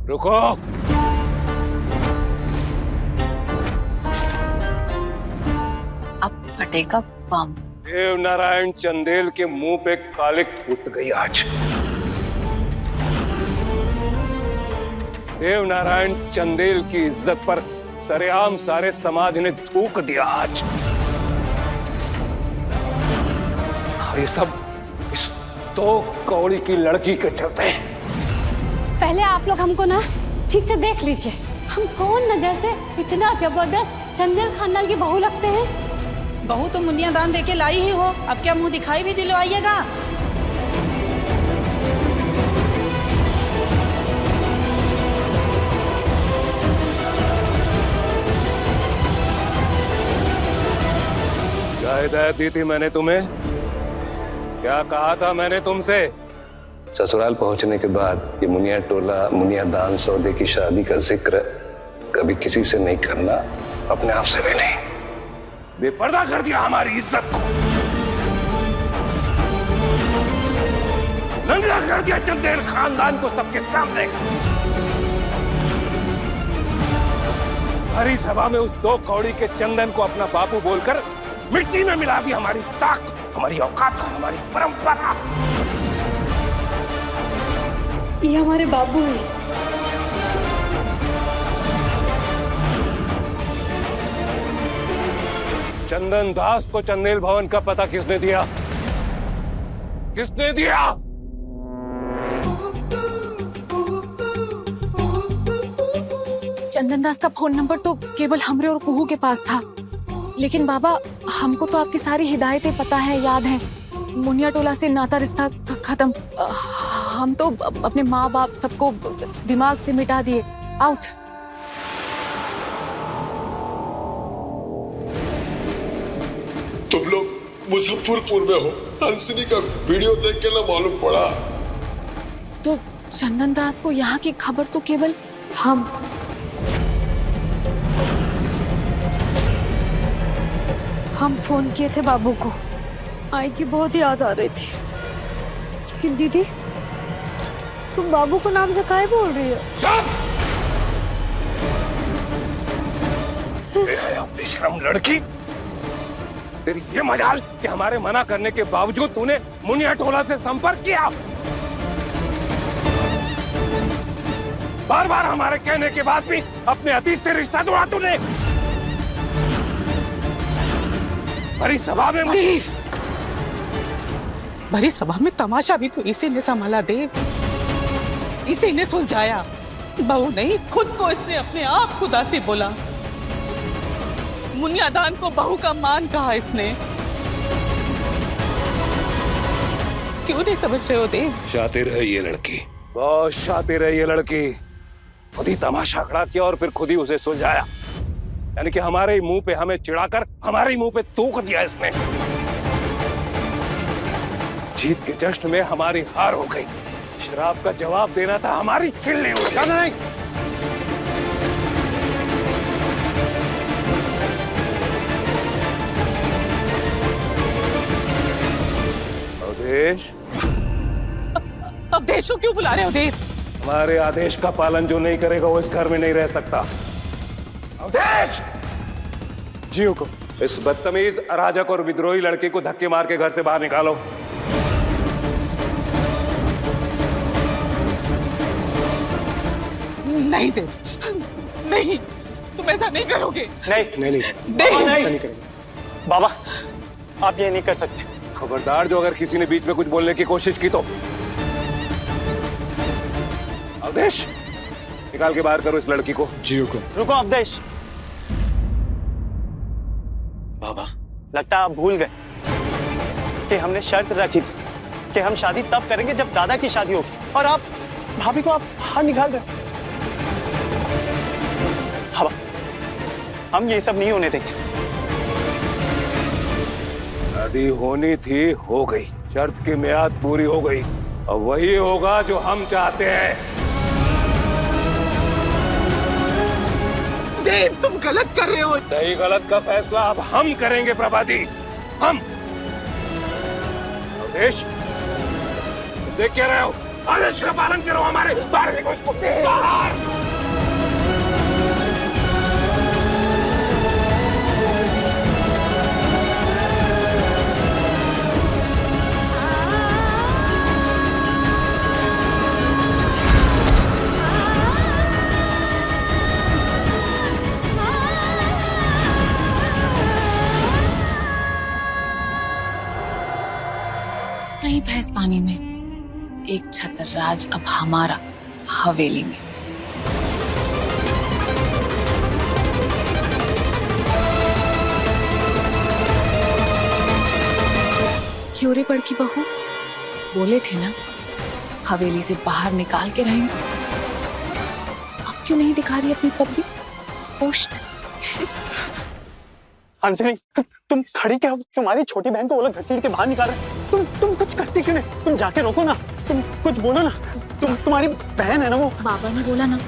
रुको। अब फटेगा बम। देव नारायण चंदेल के मुंह पे कालिक उठ गई आज। देव नारायण चंदेल की इज्जत पर सरेआम सारे समाज ने थूक दिया आज। ये सब इस दो कौड़ी की लड़की के चलते। पहले आप लोग हमको ना ठीक से देख लीजिए, हम कौन नजर से इतना जबरदस्त चंदेल खानदान की बहू लगते हैं। बहू तो मुनिया दान देके लाई ही हो, अब क्या मुंह दिखाई भी दिलवाइएगा। क्या हिदायत दी थी मैंने तुम्हें? क्या कहा था मैंने तुमसे? ससुराल पहुंचने के बाद ये मुनिया टोला मुनिया दान सौदे की शादी का जिक्र कभी किसी से नहीं करना, अपने आप से भी नहीं। बेपर्दा कर दिया हमारी इज्जत को, नंगा कर दिया चंदेल खानदान को सबके सामने। हरी सभा में उस दो कौड़ी के चंदन को अपना बापू बोलकर मिट्टी में मिला दी हमारी ताकत, हमारी औकात, हमारी परंपरा। ये हमारे बाबू हैं। चंदन दास को चंदेल भवन का पता किसने दिया? किसने दिया? चंदन दास का फोन नंबर तो केवल हमरे और कुहू के पास था, लेकिन बाबा हमको तो आपकी सारी हिदायतें पता है, याद है। मुनिया टोला से नाता रिश्ता खत्म। हम तो अपने माँ बाप सबको दिमाग से मिटा दिए। आउट। तुम लोग मुजफ्फरपुर में हो, हंसनी का वीडियो देख के ना मालूम पड़ा। तो चंदन दास को यहाँ की खबर तो केवल हम फोन किए थे बाबू को, आई की बहुत याद आ रही थी। लेकिन दीदी, तुम बाबू को नाम से काहे बोल रही हो? बेशरम लड़की, तेरी ये मजाल कि हमारे मना करने के बावजूद तूने मुनिया टोला से संपर्क किया। बार बार हमारे कहने के बाद भी अपने अतीत से रिश्ता जोड़ा तूने। भरी सभा में भरी सभा में तमाशा भी तो इसी ने संभाला देव, इसी ने सुलझाया। बहू नहीं, खुद को इसने अपने आप खुदा से बोला। मुनियादान को बहू का मान कहा इसने। क्यों नहीं समझ रहे हो देव? शातिर है ये लड़की, बहुत शातिर है ये लड़की। खुद ही तमाशा खड़ा किया और फिर खुद ही उसे सुलझाया। यानी कि हमारे ही मुंह पे हमें चिढ़ाकर हमारे ही मुंह पे थूक दिया इसने। जीत के जश्न में हमारी हार हो गई। शराब का जवाब देना था हमारी खिल्ली हो गई। नहीं, अवधेश। अवधेश को क्यों बुला रहे हो देव? हमारे आदेश का पालन जो नहीं करेगा वो इस घर में नहीं रह सकता। अवधेश! जी हुकुम। इस बदतमीज, अराजक और विद्रोही लड़के को धक्के मार के घर से बाहर निकालो। नहीं देव, नहीं, तुम ऐसा नहीं करोगे। नहीं नहीं नहीं देव, नहीं, ऐसा नहीं करेंगे। बाबा, आप ये नहीं कर सकते। खबरदार, जो अगर किसी ने बीच में कुछ बोलने की कोशिश की तो। अवधेश, निकाल के बाहर करो इस लड़की को। जी हुकुम। रुको अवधेश। बाबा, लगता है आप भूल गए कि हमने शर्त रखी थी कि हम शादी तब करेंगे जब दादा की शादी होगी, और आप भाभी को आप बाहर निकाल रहे। हाँ, हम ये सब नहीं होने देंगे। शादी होनी थी, हो गई। शर्त की मियाद पूरी हो गई। अब वही होगा जो हम चाहते हैं। देव, तुम गलत कर रहे हो। सही गलत का फैसला अब हम करेंगे प्रभादी, हम। अवधेश, देख क्या रहे हो? आदेश का पालन करो, हमारे बाहर निकलो इसको बाहर। कहीं भैंस पानी में, एक छतर राज अब हमारा हवेली में। क्यों रे बड़की बहू, बोले थे ना हवेली से बाहर निकाल के रहेंगे। अब क्यों नहीं दिखा रही अपनी पतली पोस्ट? अंजलि, तुम खड़ी क्या हो? तुम्हारी छोटी बहन को वो लोग घसीट के बाहर निकाल रहे। तुम कुछ करती क्यों नहीं? तुम जाके रोको ना, तुम कुछ बोलो ना। तुम्हारी बहन है ना वो। बाबा ने बोला ना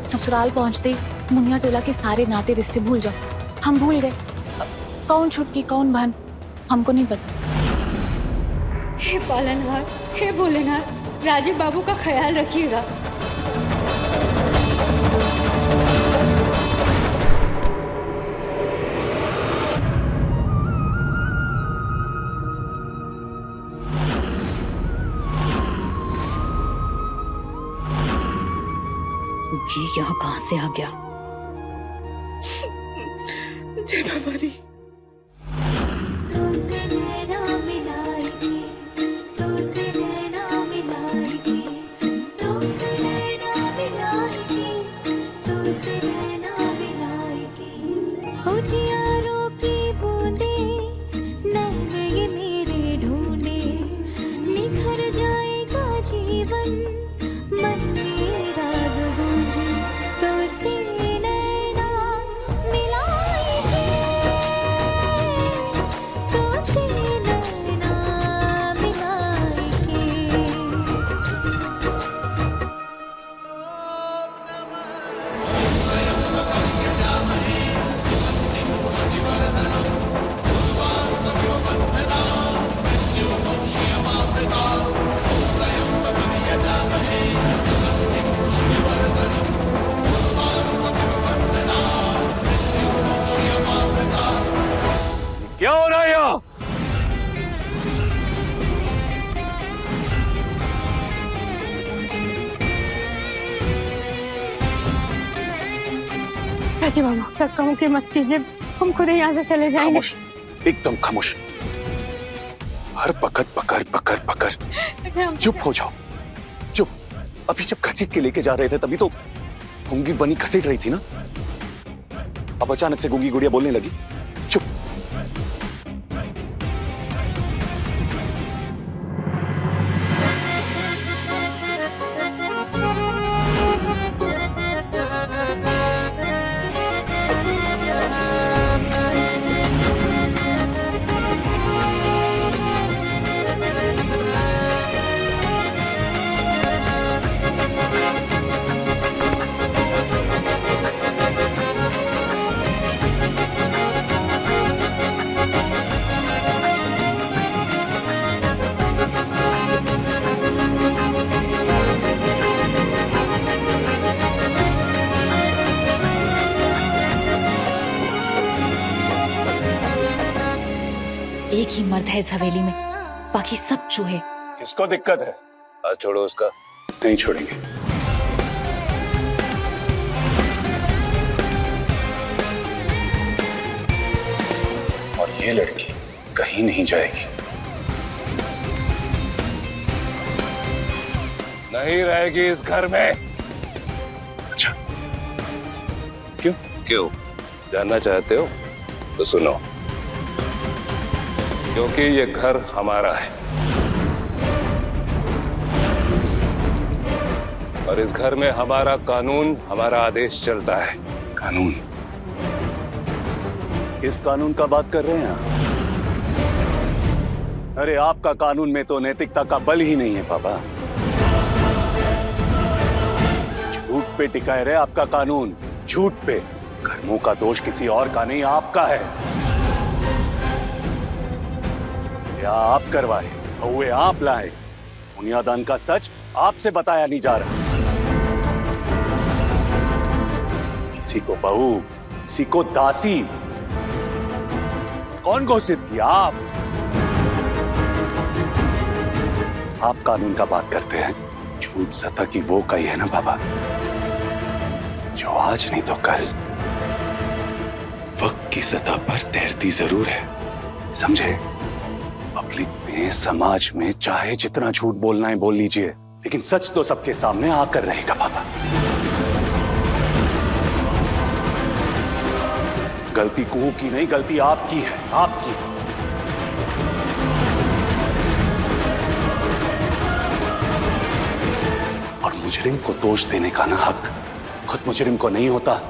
ससुराल पहुंचते मुनिया टोला के सारे नाते रिश्ते भूल जाओ। हम भूल गए। कौन छुटकी कौन बहन हमको नहीं पता। हे पालनहार, हे भोलेनाथ, राजीव बाबू का ख्याल रखिएगा। ये यहाँ कहाँ से आ गया? जय भवानी। क्या हो रहा है यहाँ? राजीव बाबू, धक्का मुक्की मत कीजिए, हम खुद ही यहाँ से चले जाएंगे। खामोश, एकदम खामोश। हर पकड़ पकड़ पकड़ पकड़, चुप हो जाओ, चुप। अभी जब घसीट के लेके जा रहे थे तभी तो गूंगी बनी घसीट रही थी ना। अब अचानक से गूंगी गुड़िया बोलने लगी। चुप। एक ही मर्द है इस हवेली में, बाकी सब चूहे। किसको दिक्कत है? हाथ छोड़ो उसका। नहीं छोड़ेंगे। और ये लड़की कहीं नहीं जाएगी। नहीं रहेगी इस घर में। अच्छा, क्यों जानना चाहते हो तो सुनो। क्योंकि ये घर हमारा है और इस घर में हमारा कानून, हमारा आदेश चलता है। कानून? किस कानून का बात कर रहे हैं आप? अरे आपका कानून में तो नैतिकता का बल ही नहीं है पापा। झूठ पे टिकाए रहे आपका कानून, झूठ पे। कर्मों का दोष किसी और का नहीं, आपका है। या आप करवाए, हुए आप लाए। बुनियादान का सच आपसे बताया नहीं जा रहा। किसी को बहू, किसी को दासी, कौन घोषित किया? आप कानून का बात करते हैं। झूठ सत्ता की वो कही है ना बाबा, जो आज नहीं तो कल वक्त की सतह पर तैरती जरूर है, समझे? पब्लिक में, समाज में चाहे जितना झूठ बोलना है बोल लीजिए, लेकिन सच तो सबके सामने आकर रहेगा बाबा। गलती कुहू की नहीं, गलती आपकी है, आपकी। और मुजरिम को दोष देने का ना हक खुद मुजरिम को नहीं होता,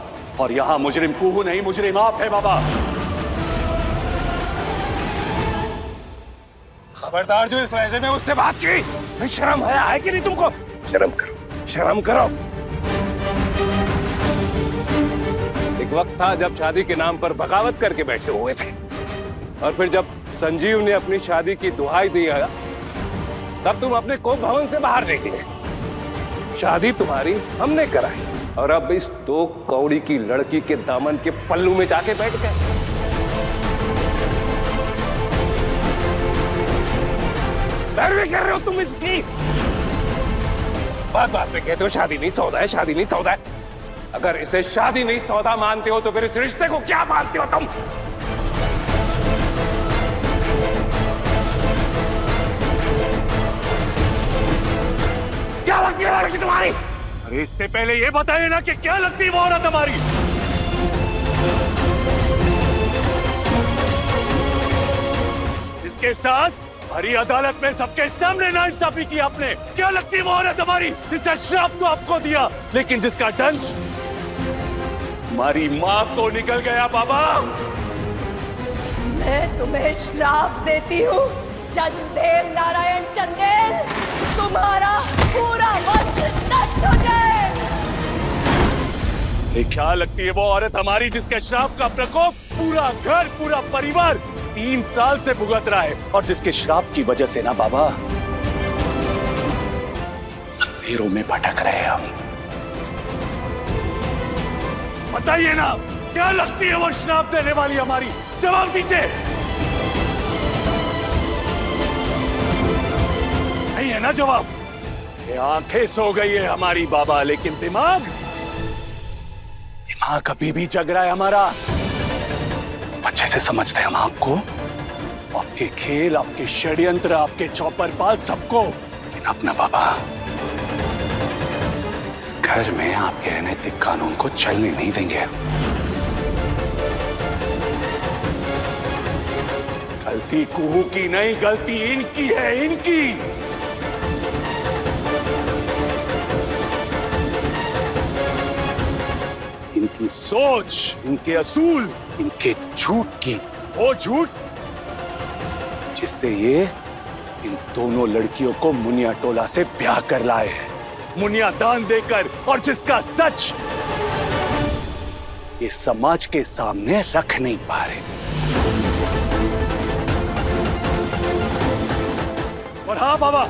और यहां मुजरिम कुहू नहीं, मुजरिम आप है बाबा। खबरदार जो इस लहजे में उससे बात की, नहीं शर्म है कि नहीं तुमको? शर्म करो, शर्म करो। एक वक्त था जब शादी के नाम पर बगावत करके बैठे हुए थे, और फिर जब संजीव ने अपनी शादी की दुहाई दी है, तब तुम अपने कोप भवन से बाहर निकले। शादी तुम्हारी हमने कराई, और अब इस 2 कौड़ी की लड़की के दामन के पल्लू में जाके बैठ गए। पैरवी कर रहे हो तुम इसकी। बात बात में कहते हो शादी नहीं सौदा है, शादी नहीं सौदा है। अगर इसे शादी नहीं सौदा मानते हो तो फिर इस रिश्ते को क्या मानते हो तुम? क्या लगती है लड़की तुम्हारी? अरे इससे पहले ये बताइए ना कि क्या लगती है वो औरत हमारी? इसके साथ हरी अदालत में सबके सामने नाइंसाफी की आपने। क्या लगती है वो औरत हमारी जिसका श्राप तो आपको दिया, लेकिन जिसका दंश हमारी माँ को निकल गया? बाबा, मैं तुम्हें श्राप देती हूँ जज देव नारायण चंदेल, तुम्हारा पूरा वंश नष्ट हो जाए। ये क्या लगती है वो औरत हमारी जिसके श्राप का प्रकोप पूरा घर, पूरा परिवार 3 साल से भुगत रहा है, और जिसके श्राप की वजह से ना बाबा अंधेरों में भटक रहे हैं हम। बताइए ना, क्या लगती है वो श्राप देने वाली हमारी? जवाब दीजिए। नहीं है ना जवाब? ये आंखें सो गई है हमारी बाबा, लेकिन दिमाग अभी भी जग रहा है हमारा। अच्छे से समझते हैं हम आपको, आपके खेल, आपके षड्यंत्र, आपके चौपरपाल, सबको। लेकिन अपना बाबा, इस घर में आपके अनैतिक कानून को चलने नहीं देंगे। गलती कुहू की नहीं, गलती इनकी है, इनकी। इनकी सोच, इनके असूल, इनके झूठ की, वो झूठ जिससे ये इन दोनों लड़कियों को मुनिया टोला से ब्याह कर लाए हैं, मुनिया दान देकर, और जिसका सच ये समाज के सामने रख नहीं पा रहे। और हाँ बाबा,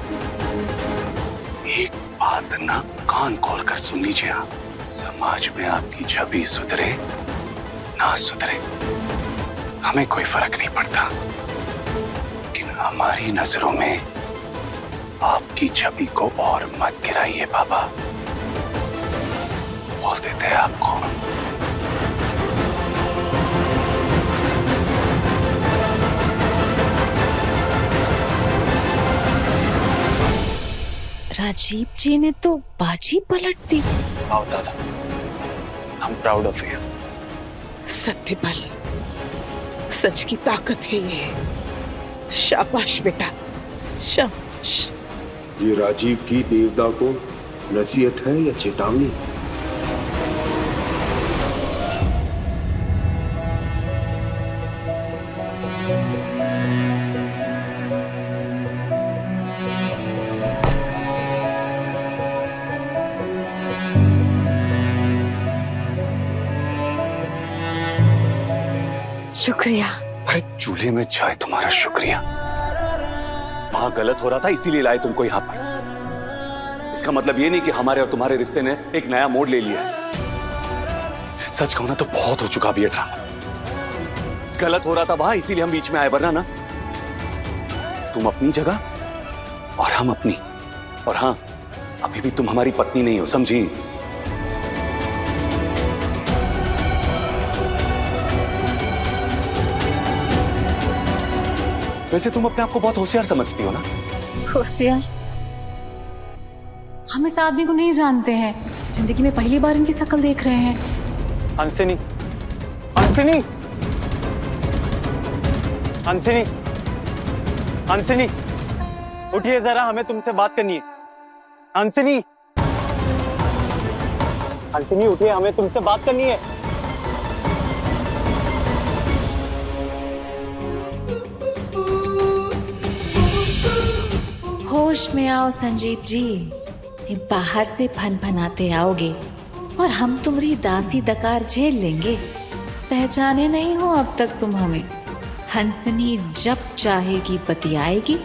एक बात ना कान खोलकर सुन लीजिए आप। समाज में आपकी छवि सुधरे ना सुधरे हमें कोई फर्क नहीं पड़ता, लेकिन हमारी नजरों में आपकी छवि को और मत गिराइए बाबा, बोल देते हैं आपको। राजीव जी ने तो बाजी पलट दी। आओ दादा, I'm proud of you। सत्य बल, सच की ताकत है ये। शाबाश बेटा, शाबाश। ये राजीव की देवता को नसीहत है या चेतावनी? शुक्रिया। अरे चूल्हे में चाय तुम्हारा शुक्रिया। वहां गलत हो रहा था इसीलिए लाए तुमको यहाँ पर। इसका मतलब ये नहीं कि हमारे और तुम्हारे रिश्ते ने एक नया मोड़ ले लिया है। सच कहूं ना तो बहुत हो चुका अभी ये ड्रामा। गलत हो रहा था वहां, इसीलिए हम बीच में आए, वरना ना तुम अपनी जगह और हम अपनी। और हाँ, अभी भी तुम हमारी पत्नी नहीं हो, समझी? वैसे तुम अपने आप को बहुत होशियार समझती हो ना? होशियार? हम इस आदमी को नहीं जानते हैं, जिंदगी में पहली बार इनकी शक्ल देख रहे हैं। हंसिनी, हंसिनी, हंसिनी, हंसिनी, उठिए जरा, हमें तुमसे बात करनी है। हंसिनी, हंसिनी उठिए, हमें तुमसे बात करनी है। होश में आओ संजीव जी, बाहर से फनफनाते आओगे और हम तुम्हारी दासी दकार झेल लेंगे। पहचाने नहीं हो अब तक तुम हमें। हंसनी जब चाहेगी बतियाएगी,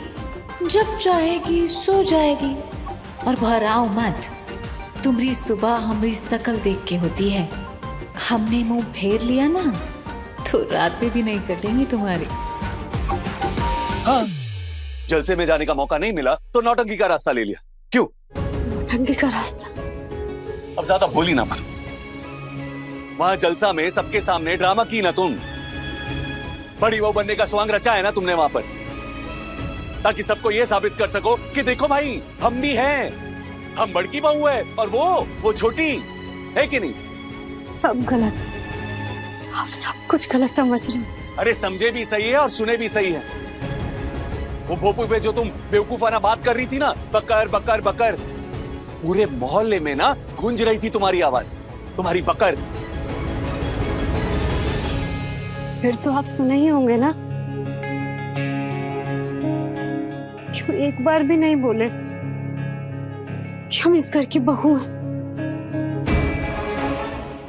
जब चाहेगी सो जाएगी। और घबराओ मत, तुम्हारी सुबह हमारी शकल देख के होती है। हमने मुंह फेर लिया ना तो रातें भी नहीं कटेंगी तुम्हारी। हाँ, जलसे में जाने का मौका नहीं मिला तो नौटंकी का रास्ता ले लिया। क्यों नौटंकी का रास्ता? अब ज्यादा भूली ना पर। वहां जलसा में सबके सामने ड्रामा की ना तुम। बड़ी बहू बनने का स्वांग रचा है ना तुमने वहां पर, ताकि सबको ये साबित कर सको कि देखो भाई, हम भी हैं। हम बड़की बहू है और वो छोटी है कि नहीं? सब गलत, आप सब कुछ गलत समझ रहे हैं। अरे समझे भी सही है और सुने भी सही है। वो भोपू पे जो तुम बेवकूफाना बात कर रही थी ना, बकर बकर बकर, पूरे मोहल्ले में ना गूंज रही थी तुम्हारी आवाज, तुम्हारी बकर। फिर तो आप सुने ही होंगे ना। क्यों एक बार भी नहीं बोले कि हम इस घर की बहू हैं?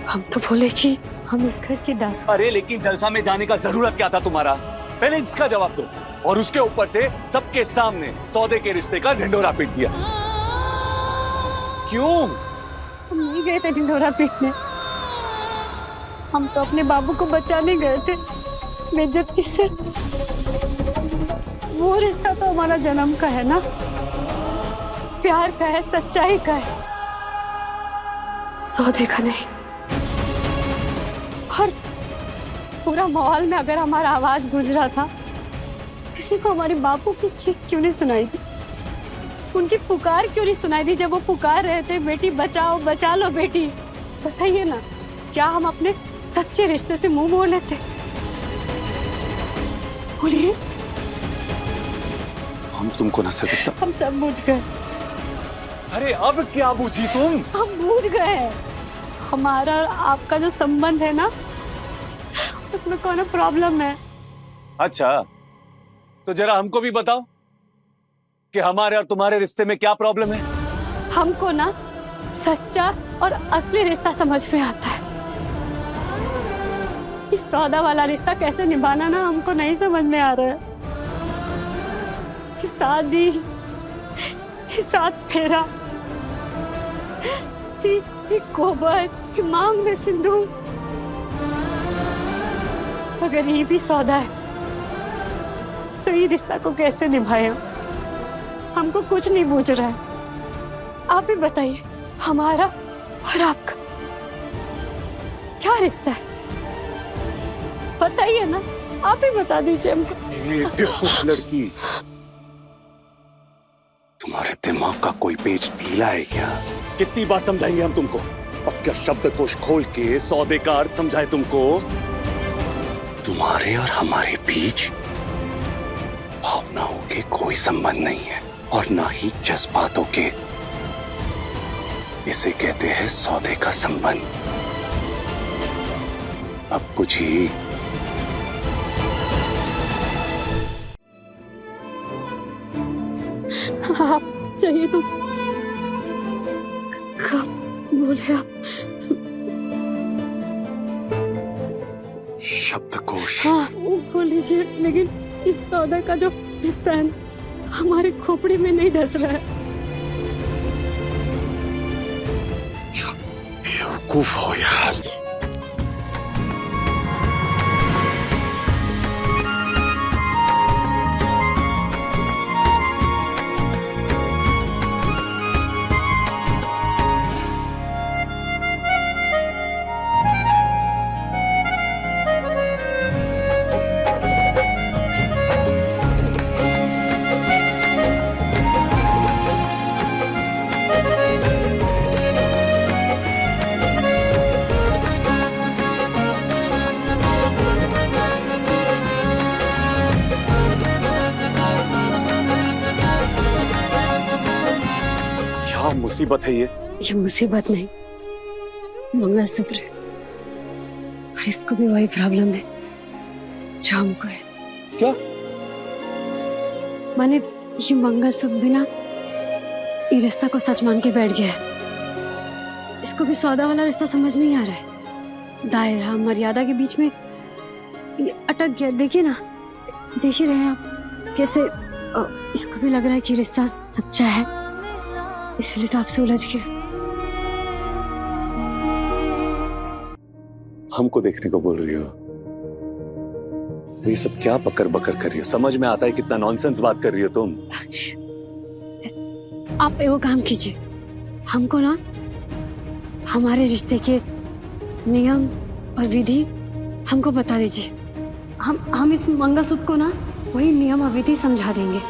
हम तो बोले कि हम इस घर की दास। अरे लेकिन जलसा में जाने का जरूरत क्या था तुम्हारा? पहले इसका जवाब दो। और उसके ऊपर से सबके सामने सौदे के रिश्ते का ढिंढोरा पीट दिया। क्यों? हम नहीं गए थे ढिंढोरा पीटने, हम तो अपने बाबू को बचाने गए थे बेइज्जती से। वो रिश्ता तो हमारा जन्म का है ना, प्यार का है, सच्चाई का है, सौदे का नहीं। और पूरा माहौल में अगर हमारा आवाज गूंज रहा था, किसी को हमारे बापू की चीख क्यों नहीं सुनाई दी? उनकी पुकार क्यों नहीं सुनाई दी जब वो पुकार रहे थे, बेटी बचाओ, बचा लो बेटी? बताइए ना, क्या हम अपने सच्चे रिश्ते से मुंह मोड़ लेते? बोलिए। हम तुमको न सिर्फ हम सब बूझ गए। अरे अब क्या बूझी तुम? हम बूझ गए। हमारा और आपका जो संबंध है ना, उसमें कौन प्रॉब्लम है? अच्छा, तो जरा हमको भी बताओ कि हमारे और तुम्हारे रिश्ते में क्या प्रॉब्लम है? हमको ना सच्चा और असली रिश्ता समझ में आता है। इस सौदा वाला रिश्ता कैसे निभाना ना हमको नहीं समझ में आ रहा है। कि शादी, साथ फेरा, कोबर, मांग में सिंदूर, अगर ये भी सौदा है तो ये रिश्ता को कैसे निभाए? हमको कुछ नहीं बूझ रहा है। आप ही बताइए, हमारा और आपका क्या रिश्ता है? बताइए ना, आप ही बता दीजिए हमको। ये बेवकूफ लड़की, तुम्हारे दिमाग का कोई पेज ढीला है क्या? कितनी बार समझाएंगे हम तुमको? अब क्या शब्दकोश खोल के सौदे का अर्थ समझाए तुमको? तुम्हारे और हमारे बीच भावनाओं के कोई संबंध नहीं है और ना ही जज्बातों के। इसे कहते हैं सौदे का संबंध। अब बुझी? आप चाहिए तो कब बोले आप? शब्दकोश। हाँ, वो खोल लीजिए, लेकिन इस सौदा का जो रिश्ता है हमारे खोपड़ी में नहीं धस रहा है। बेवकूफ हो यार। मुसीबत है ये मुसीबत नहीं, मंगलसूत्र है और इसको भी वही प्रॉब्लम है जो हमको है। क्या? माने ये मंगलसूत्र बिना ये रिश्ता को सच मान के बैठ गया है। इसको भी सौदा वाला रिश्ता समझ नहीं आ रहा है। दायरा मर्यादा के बीच में ये अटक गया। देखिए ना, देख ही रहे हैं आप कैसे इसको भी लग रहा है कि रिश्ता सच्चा है, इसलिए तो आपसे उलझ गया। हमको देखने को बोल रही हो? ये सब क्या बकर बकर कर रही हो? समझ में आता है कितना नॉनसेंस बात कर रही हो तुम। आप वो काम कीजिए, हमको ना हमारे रिश्ते के नियम और विधि हमको बता दीजिए। हम इस मंगलसूत्र को ना वही नियम और विधि समझा देंगे।